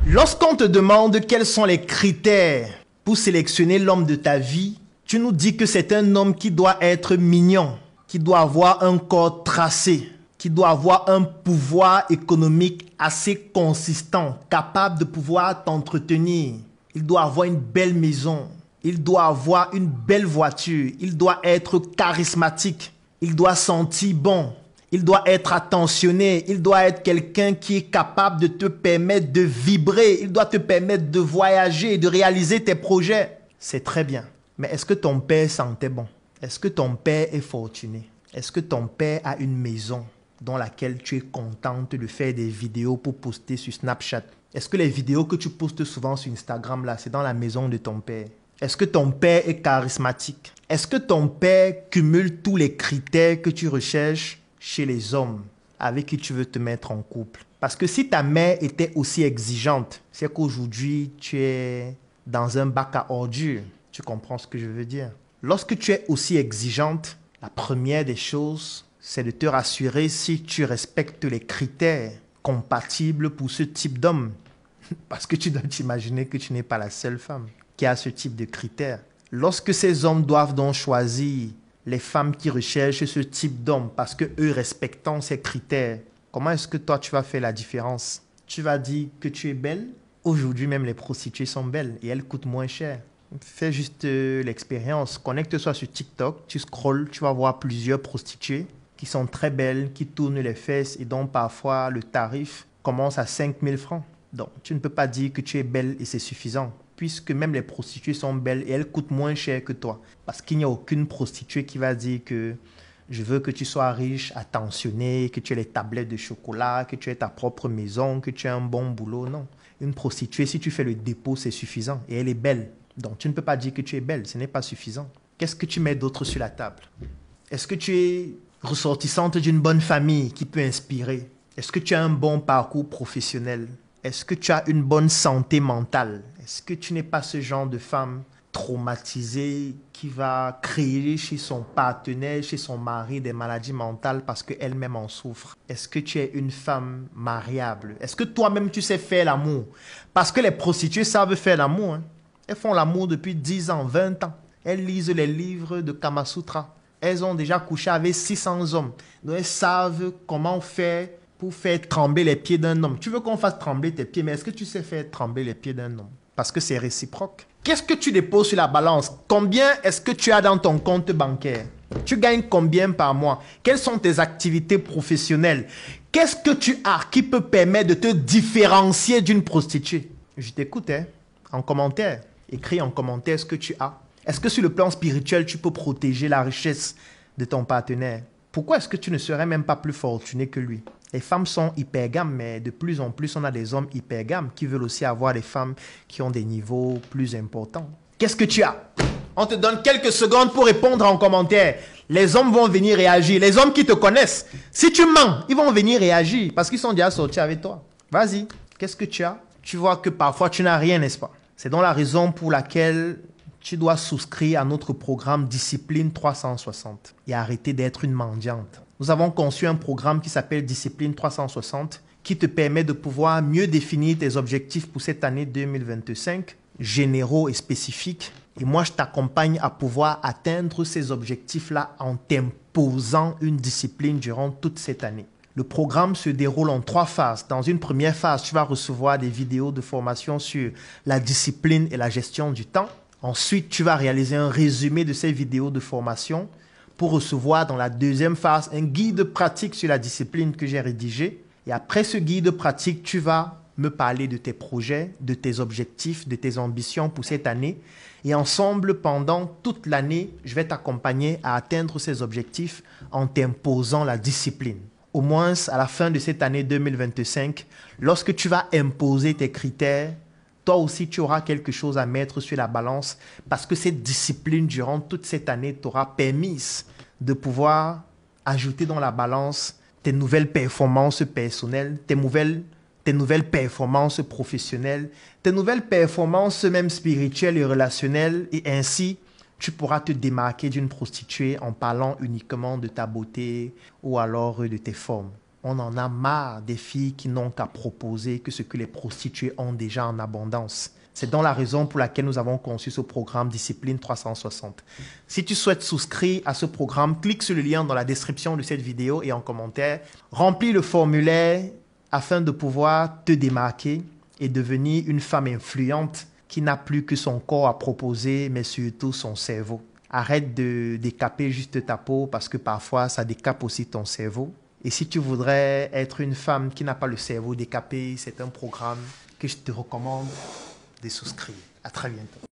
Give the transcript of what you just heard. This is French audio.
Lorsqu'on te demande quels sont les critères pour sélectionner l'homme de ta vie, tu nous dis que c'est un homme qui doit être mignon, qui doit avoir un corps tracé, qui doit avoir un pouvoir économique assez consistant, capable de pouvoir t'entretenir. Il doit avoir une belle maison, il doit avoir une belle voiture, il doit être charismatique, il doit sentir bon. Il doit être attentionné, il doit être quelqu'un qui est capable de te permettre de vibrer, il doit te permettre de voyager, de réaliser tes projets. C'est très bien. Mais est-ce que ton père sentait bon? Est-ce que ton père est fortuné? Est-ce que ton père a une maison dans laquelle tu es contente de faire des vidéos pour poster sur Snapchat? Est-ce que les vidéos que tu postes souvent sur Instagram, là, c'est dans la maison de ton père? Est-ce que ton père est charismatique? Est-ce que ton père cumule tous les critères que tu recherches chez les hommes avec qui tu veux te mettre en couple? Parce que si ta mère était aussi exigeante, c'est qu'aujourd'hui, tu es dans un bac à ordures. Tu comprends ce que je veux dire? Lorsque tu es aussi exigeante, la première des choses, c'est de te rassurer si tu respectes les critères compatibles pour ce type d'homme. Parce que tu dois t'imaginer que tu n'es pas la seule femme qui a ce type de critères. Lorsque ces hommes doivent donc choisir les femmes qui recherchent ce type d'homme parce que eux respectant ces critères, comment est-ce que toi tu vas faire la différence? Tu vas dire que tu es belle? Aujourd'hui même les prostituées sont belles et elles coûtent moins cher. Fais juste l'expérience. Connecte-toi sur TikTok, tu scrolles, tu vas voir plusieurs prostituées qui sont très belles, qui tournent les fesses et dont parfois le tarif commence à 5 000 francs. Donc tu ne peux pas dire que tu es belle et c'est suffisant, puisque même les prostituées sont belles et elles coûtent moins cher que toi. Parce qu'il n'y a aucune prostituée qui va dire que je veux que tu sois riche, attentionné, que tu aies les tablettes de chocolat, que tu aies ta propre maison, que tu aies un bon boulot. Non. Une prostituée, si tu fais le dépôt, c'est suffisant et elle est belle. Donc tu ne peux pas dire que tu es belle, ce n'est pas suffisant. Qu'est-ce que tu mets d'autre sur la table? Est-ce que tu es ressortissante d'une bonne famille qui peut inspirer? Est-ce que tu as un bon parcours professionnel? Est-ce que tu as une bonne santé mentale? Est-ce que tu n'es pas ce genre de femme traumatisée qui va créer chez son partenaire, chez son mari, des maladies mentales parce qu'elle-même en souffre? Est-ce que tu es une femme mariable? Est-ce que toi-même tu sais faire l'amour? Parce que les prostituées savent faire l'amour. Hein? Elles font l'amour depuis 10 ans, 20 ans. Elles lisent les livres de Kama Sutra. Elles ont déjà couché avec 600 hommes. Donc elles savent comment faire pour faire trembler les pieds d'un homme. Tu veux qu'on fasse trembler tes pieds, mais est-ce que tu sais faire trembler les pieds d'un homme? Parce que c'est réciproque. Qu'est-ce que tu déposes sur la balance? Combien est-ce que tu as dans ton compte bancaire? Tu gagnes combien par mois? Quelles sont tes activités professionnelles? Qu'est-ce que tu as qui peut permettre de te différencier d'une prostituée? Je t'écoute, hein? En commentaire. Écris en commentaire ce que tu as. Est-ce que sur le plan spirituel, tu peux protéger la richesse de ton partenaire? Pourquoi est-ce que tu ne serais même pas plus fortuné que lui? Les femmes sont hypergames, mais de plus en plus, on a des hommes hypergames qui veulent aussi avoir des femmes qui ont des niveaux plus importants. Qu'est-ce que tu as? On te donne quelques secondes pour répondre en commentaire. Les hommes vont venir réagir. Les hommes qui te connaissent, si tu mens, ils vont venir réagir parce qu'ils sont déjà sortis avec toi. Vas-y, qu'est-ce que tu as? Tu vois que parfois, tu n'as rien, n'est-ce pas? C'est donc la raison pour laquelle tu dois souscrire à notre programme Discipline 360 et arrêter d'être une mendiante. Nous avons conçu un programme qui s'appelle Discipline 360 qui te permet de pouvoir mieux définir tes objectifs pour cette année 2025, généraux et spécifiques. Et moi, je t'accompagne à pouvoir atteindre ces objectifs-là en t'imposant une discipline durant toute cette année. Le programme se déroule en 3 phases. Dans une première phase, tu vas recevoir des vidéos de formation sur la discipline et la gestion du temps. Ensuite, tu vas réaliser un résumé de ces vidéos de formation pour recevoir dans la deuxième phase un guide pratique sur la discipline que j'ai rédigé. Et après ce guide pratique, tu vas me parler de tes projets, de tes objectifs, de tes ambitions pour cette année. Et ensemble, pendant toute l'année, je vais t'accompagner à atteindre ces objectifs en t'imposant la discipline. Au moins, à la fin de cette année 2025, lorsque tu vas imposer tes critères, toi aussi, tu auras quelque chose à mettre sur la balance parce que cette discipline, durant toute cette année, t'aura permis de pouvoir ajouter dans la balance tes nouvelles performances personnelles, tes nouvelles performances professionnelles, tes nouvelles performances même spirituelles et relationnelles. Et ainsi, tu pourras te démarquer d'une prostituée en parlant uniquement de ta beauté ou alors de tes formes. On en a marre des filles qui n'ont qu'à proposer que ce que les prostituées ont déjà en abondance. C'est donc la raison pour laquelle nous avons conçu ce programme Discipline 360. Si tu souhaites souscrire à ce programme, clique sur le lien dans la description de cette vidéo et en commentaire. Remplis le formulaire afin de pouvoir te démarquer et devenir une femme influente qui n'a plus que son corps à proposer, mais surtout son cerveau. Arrête de décaper juste ta peau parce que parfois ça décape aussi ton cerveau. Et si tu voudrais être une femme qui n'a pas le cerveau décapé, c'est un programme que je te recommande de souscrire. À très bientôt.